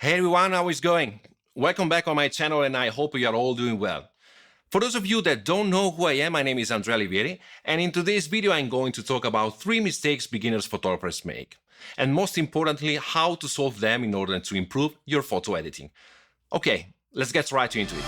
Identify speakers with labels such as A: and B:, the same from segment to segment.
A: Hey everyone, how is it going? Welcome back on my channel and I hope you are all doing well. For those of you that don't know who I am, my name is Andrea Livieri, and in today's video I'm going to talk about 3 mistakes beginners photographers make, and most importantly, how to solve them in order to improve your photo editing. Okay, let's get right into it.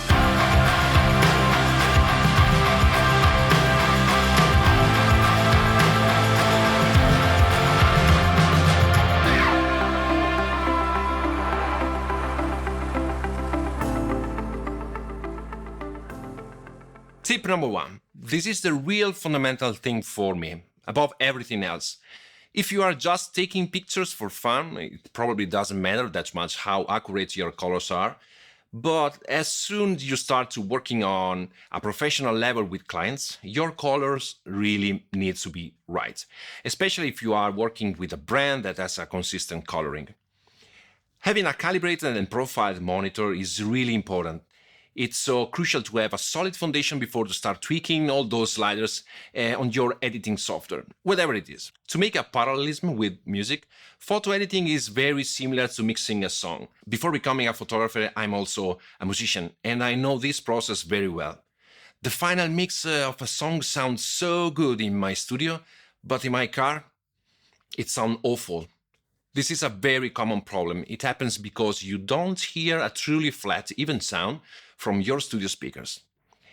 A: Tip number 1. This is the real fundamental thing for me, above everything else. If you are just taking pictures for fun, it probably doesn't matter that much how accurate your colors are. But as soon as you start to working on a professional level with clients, your colors really need to be right, especially if you are working with a brand that has a consistent coloring. Having a calibrated and profiled monitor is really important. It's so crucial to have a solid foundation before to start tweaking all those sliders on your editing software, whatever it is. To make a parallelism with music, photo editing is very similar to mixing a song. Before becoming a photographer, I'm also a musician, and I know this process very well. The final mix of a song sounds so good in my studio, but in my car, it sounds awful. This is a very common problem. It happens because you don't hear a truly flat, even sound from your studio speakers.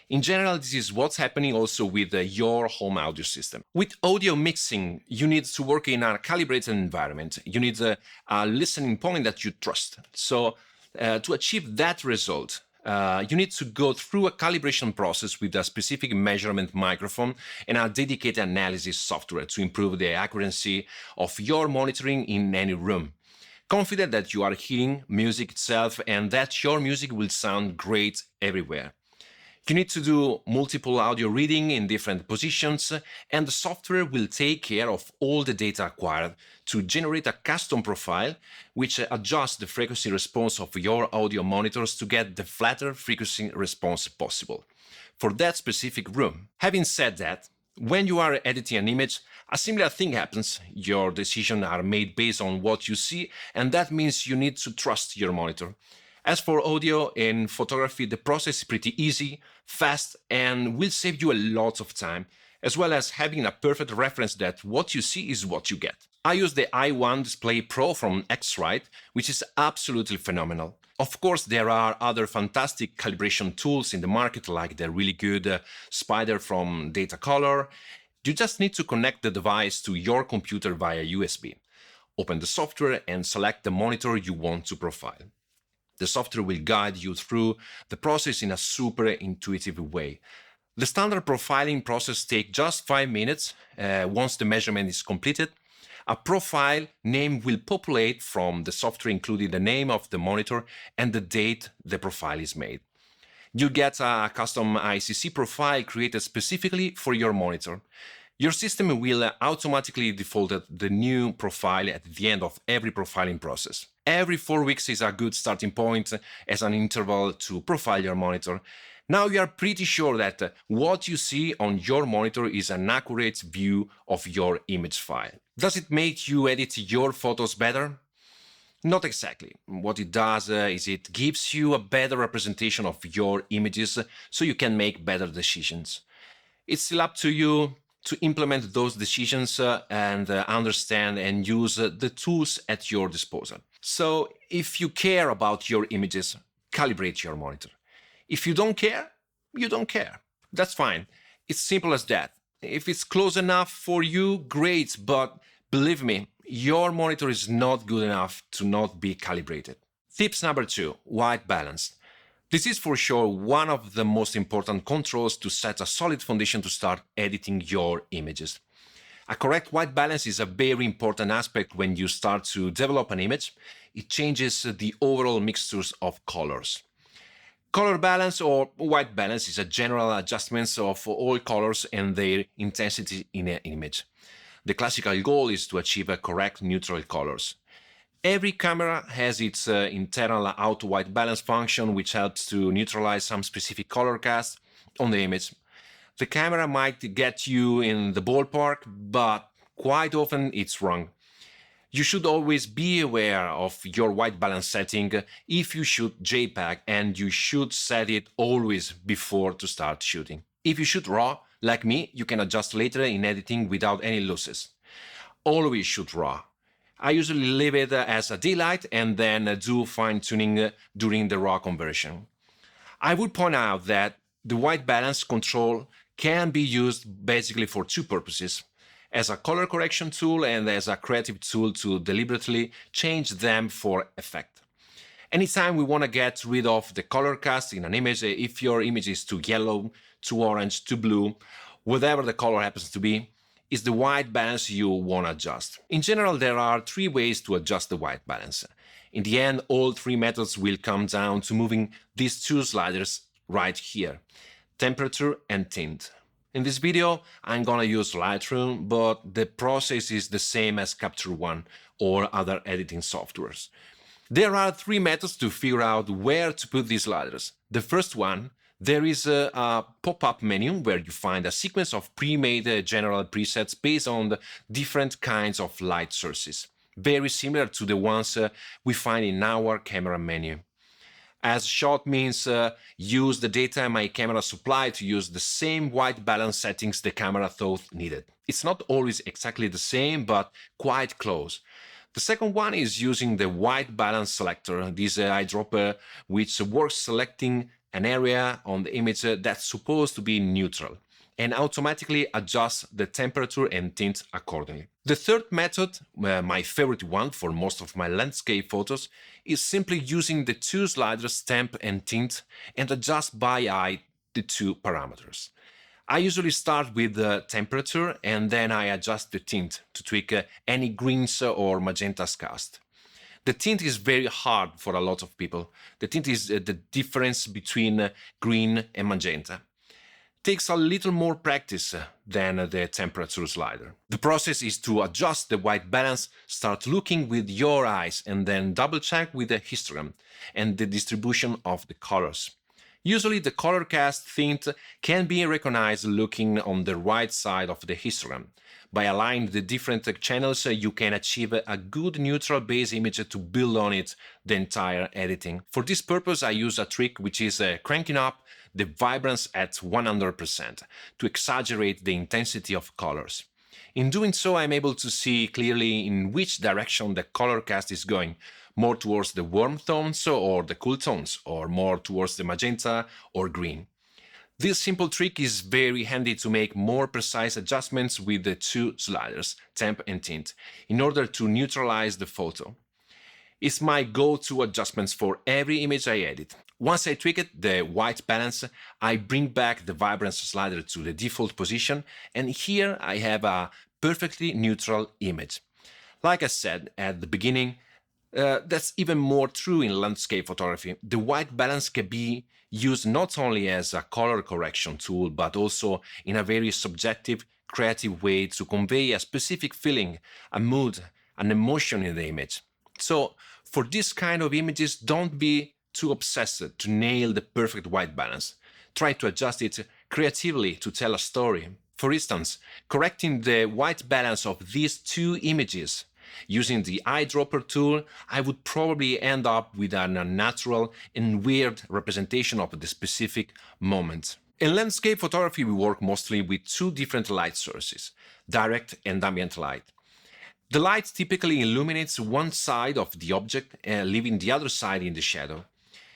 A: In general, this is what's happening also with your home audio system. With audio mixing, you need to work in a calibrated environment. You need a listening point that you trust. So to achieve that result, you need to go through a calibration process with a specific measurement microphone and a dedicated analysis software to improve the accuracy of your monitoring in any room. Confident that you are hearing music itself and that your music will sound great everywhere. You need to do multiple audio reading in different positions, and the software will take care of all the data acquired to generate a custom profile which adjusts the frequency response of your audio monitors to get the flatter frequency response possible for that specific room. Having said that, when you are editing an image, a similar thing happens. Your decisions are made based on what you see, and that means you need to trust your monitor. As for audio and photography, the process is pretty easy, fast, and will save you a lot of time, as well as having a perfect reference that what you see is what you get. I use the i1 Display Pro from X-Rite, which is absolutely phenomenal. Of course, there are other fantastic calibration tools in the market, like the really good Spider from Data Color. You just need to connect the device to your computer via USB. Open the software and select the monitor you want to profile. The software will guide you through the process in a super intuitive way. The standard profiling process takes just 5 minutes. Once the measurement is completed, a profile name will populate from the software, including the name of the monitor and the date the profile is made. You get a custom ICC profile created specifically for your monitor. Your system will automatically default the new profile at the end of every profiling process. Every 4 weeks is a good starting point as an interval to profile your monitor. Now you are pretty sure that what you see on your monitor is an accurate view of your image file. Does it make you edit your photos better? Not exactly. What it does is it gives you a better representation of your images so you can make better decisions. It's still up to you to implement those decisions and understand and use the tools at your disposal. So if you care about your images, calibrate your monitor. If you don't care, you don't care. That's fine. It's simple as that. If it's close enough for you, great, but believe me, your monitor is not good enough to not be calibrated. Tips number 2, white balance. This is for sure one of the most important controls to set a solid foundation to start editing your images. A correct white balance is a very important aspect when you start to develop an image. It changes the overall mixtures of colors. Color balance or white balance is a general adjustment of all colors and their intensity in an image. The classical goal is to achieve a correct neutral colors. Every camera has its internal auto-white balance function, which helps to neutralize some specific color cast on the image. The camera might get you in the ballpark, but quite often it's wrong. You should always be aware of your white balance setting if you shoot JPEG, and you should set it always before to start shooting. If you shoot RAW, like me, you can adjust later in editing without any losses. Always shoot RAW. I usually leave it as a daylight and then do fine-tuning during the RAW conversion. I would point out that the white balance control can be used basically for two purposes: as a color correction tool and as a creative tool to deliberately change them for effect. Anytime we want to get rid of the color cast in an image, if your image is too yellow, too orange, too blue, whatever the color happens to be, is the white balance you want to adjust. In general, there are three ways to adjust the white balance. In the end, all three methods will come down to moving these two sliders right here: temperature and tint. In this video, I'm gonna use Lightroom, but the process is the same as Capture One or other editing softwares. There are three methods to figure out where to put these sliders. The first one, there is a pop-up menu where you find a sequence of pre-made general presets based on the different kinds of light sources, very similar to the ones we find in our camera menu. As shot means use the data my camera supplied to use the same white balance settings the camera thought needed. It's not always exactly the same, but quite close. The second one is using the white balance selector, this eyedropper, which works selecting an area on the image that's supposed to be neutral, and automatically adjusts the temperature and tint accordingly. The third method, my favorite one for most of my landscape photos, is simply using the two sliders temp and tint and adjust by eye the two parameters. I usually start with the temperature and then I adjust the tint to tweak any greens or magentas cast. The tint is very hard for a lot of people. The tint is the difference between green and magenta. Takes a little more practice than the temperature slider. The process is to adjust the white balance, start looking with your eyes, and then double check with the histogram and the distribution of the colors. Usually the color cast tint can be recognized looking on the right side of the histogram. By aligning the different channels, you can achieve a good neutral base image to build on it the entire editing. For this purpose, I use a trick which is cranking up the vibrance at 100% to exaggerate the intensity of colors. In doing so, I'm able to see clearly in which direction the color cast is going, more towards the warm tones or the cool tones, or more towards the magenta or green. This simple trick is very handy to make more precise adjustments with the two sliders, temp and tint, in order to neutralize the photo. It's my go-to adjustments for every image I edit. Once I tweak it, the white balance, I bring back the vibrance slider to the default position, and here I have a perfectly neutral image. Like I said at the beginning, that's even more true in landscape photography. The white balance can be used not only as a color correction tool, but also in a very subjective, creative way to convey a specific feeling, a mood, an emotion in the image. So for this kind of images, don't be too obsessed to nail the perfect white balance. Try to adjust it creatively to tell a story. For instance, correcting the white balance of these two images using the eyedropper tool, I would probably end up with an unnatural and weird representation of the specific moment. In landscape photography, we work mostly with two different light sources, direct and ambient light. The light typically illuminates one side of the object, leaving the other side in the shadow.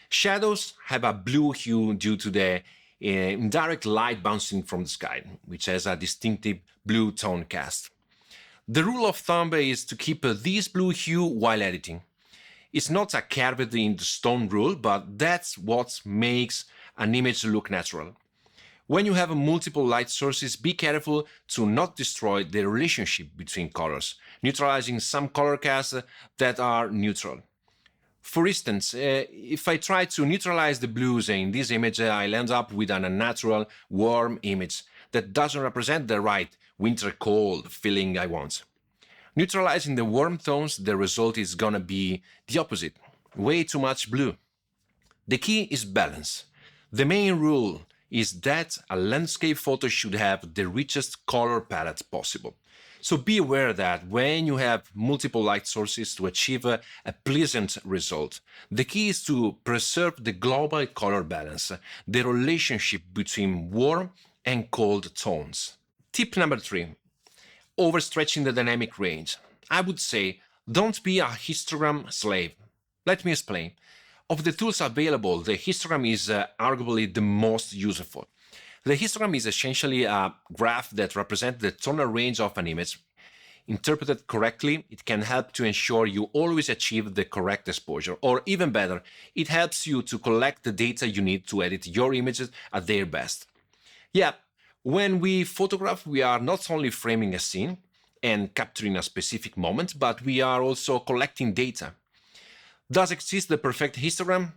A: Shadows have a blue hue due to the indirect light bouncing from the sky, which has a distinctive blue tone cast. The rule of thumb is to keep this blue hue while editing. It's not a carved in the stone rule, but that's what makes an image look natural. When you have multiple light sources, be careful to not destroy the relationship between colors, neutralizing some color casts that are neutral. For instance, if I try to neutralize the blues in this image, I'll end up with an unnatural, warm image that doesn't represent the right winter cold feeling I want. Neutralizing the warm tones, the result is gonna be the opposite, way too much blue. The key is balance. The main rule is that a landscape photo should have the richest color palette possible. So be aware that when you have multiple light sources to achieve a pleasant result, the key is to preserve the global color balance, the relationship between warm and cold tones. Tip number 3, overstretching the dynamic range. I would say don't be a histogram slave. Let me explain. Of the tools available, the histogram is arguably the most useful. The histogram is essentially a graph that represents the tonal range of an image. Interpreted correctly, it can help to ensure you always achieve the correct exposure, or even better, it helps you to collect the data you need to edit your images at their best. Yeah, when we photograph, we are not only framing a scene and capturing a specific moment, but we are also collecting data. Does exist the perfect histogram?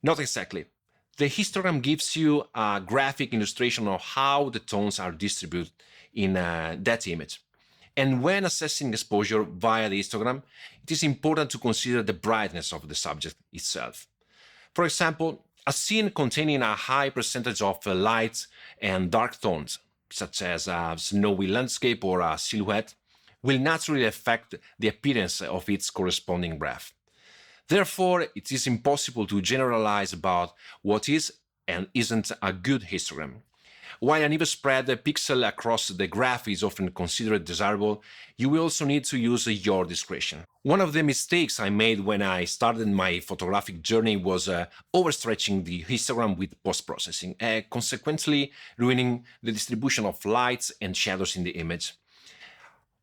A: Not exactly. The histogram gives you a graphic illustration of how the tones are distributed in that image. And when assessing exposure via the histogram, it is important to consider the brightness of the subject itself. For example, a scene containing a high percentage of light and dark tones, such as a snowy landscape or a silhouette, will naturally affect the appearance of its corresponding graph. Therefore, it is impossible to generalize about what is and isn't a good histogram. While an even spread pixel across the graph is often considered desirable, you will also need to use your discretion. One of the mistakes I made when I started my photographic journey was overstretching the histogram with post-processing, consequently ruining the distribution of lights and shadows in the image.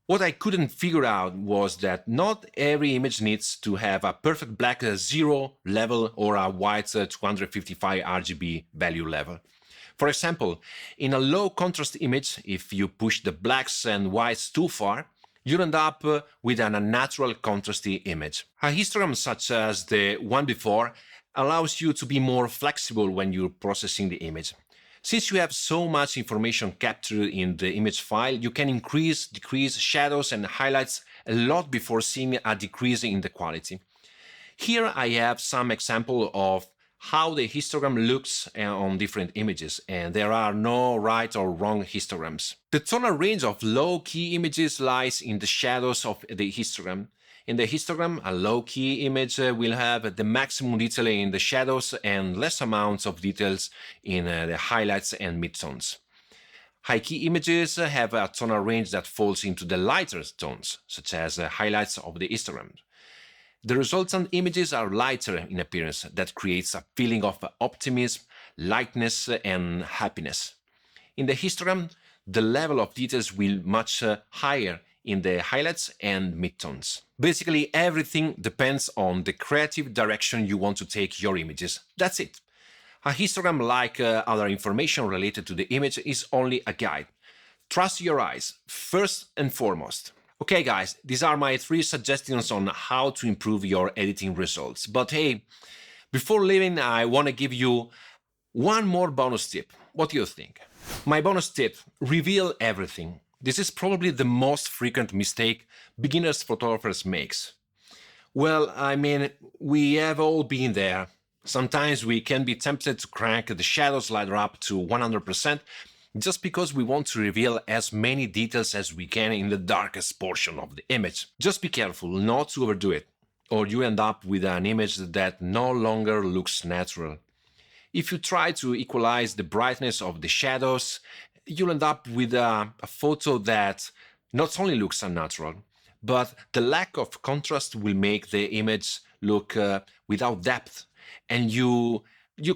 A: What I couldn't figure out was that not every image needs to have a perfect black 0 level or a white 255 RGB value level. For example, in a low contrast image, if you push the blacks and whites too far, you'll end up with an unnatural contrasty image. A histogram such as the one before allows you to be more flexible when you're processing the image. Since you have so much information captured in the image file, you can increase, decrease shadows and highlights a lot before seeing a decrease in the quality. Here I have some example of how the histogram looks on different images, and there are no right or wrong histograms. The tonal range of low-key images lies in the shadows of the histogram. In the histogram, a low-key image will have the maximum detail in the shadows and less amounts of details in the highlights and midtones. High-key images have a tonal range that falls into the lighter tones, such as highlights of the histogram. The resultant images are lighter in appearance, that creates a feeling of optimism, lightness, and happiness. In the histogram, the level of details will much higher in the highlights and midtones. Basically, everything depends on the creative direction you want to take your images. That's it. A histogram, like other information related to the image, is only a guide. Trust your eyes, first and foremost. Okay guys, these are my 3 suggestions on how to improve your editing results. But hey, before leaving, I want to give you one more bonus tip. What do you think? My bonus tip: reveal everything. This is probably the most frequent mistake beginners photographers makes. Well, I mean, we have all been there. Sometimes we can be tempted to crank the shadow slider up to 100%, just because we want to reveal as many details as we can in the darkest portion of the image. Just be careful not to overdo it, or you end up with an image that no longer looks natural. If you try to equalize the brightness of the shadows, you'll end up with a photo that not only looks unnatural, but the lack of contrast will make the image look without depth, and you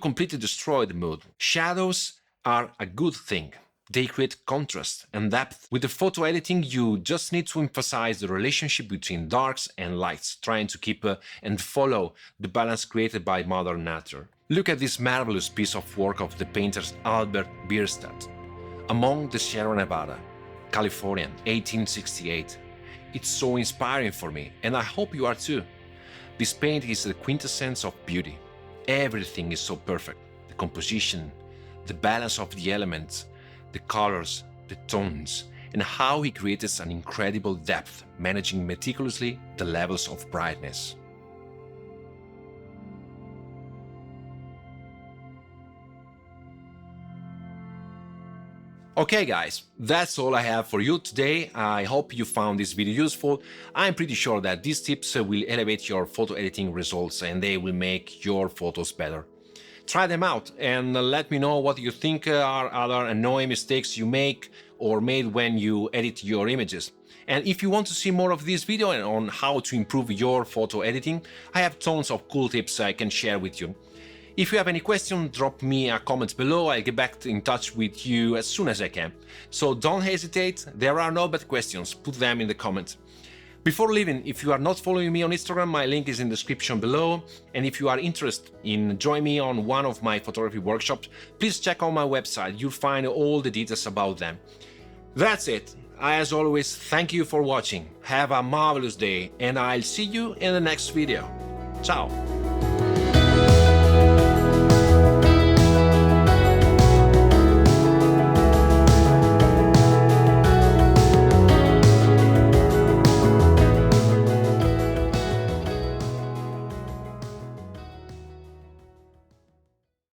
A: completely destroy the mood. Shadows are a good thing. They create contrast and depth. With the photo editing, you just need to emphasize the relationship between darks and lights, trying to keep and follow the balance created by Mother Nature. Look at this marvelous piece of work of the painter Albert Bierstadt, Among the Sierra Nevada, California, 1868. It's so inspiring for me, and I hope you are too. This paint is the quintessence of beauty. Everything is so perfect. The composition, the balance of the elements, the colors, the tones, and how he creates an incredible depth, managing meticulously the levels of brightness. Okay guys, that's all I have for you today. I hope you found this video useful. I'm pretty sure that these tips will elevate your photo editing results and they will make your photos better. Try them out and let me know what you think are other annoying mistakes you make or made when you edit your images. And if you want to see more of this video on how to improve your photo editing, I have tons of cool tips I can share with you. If you have any questions, drop me a comment below, I'll get back in touch with you as soon as I can. So don't hesitate, there are no bad questions, put them in the comments. Before leaving, if you are not following me on Instagram, my link is in the description below, and if you are interested in joining me on one of my photography workshops, please check out my website, you'll find all the details about them. That's it, as always, thank you for watching, have a marvelous day, and I'll see you in the next video. Ciao!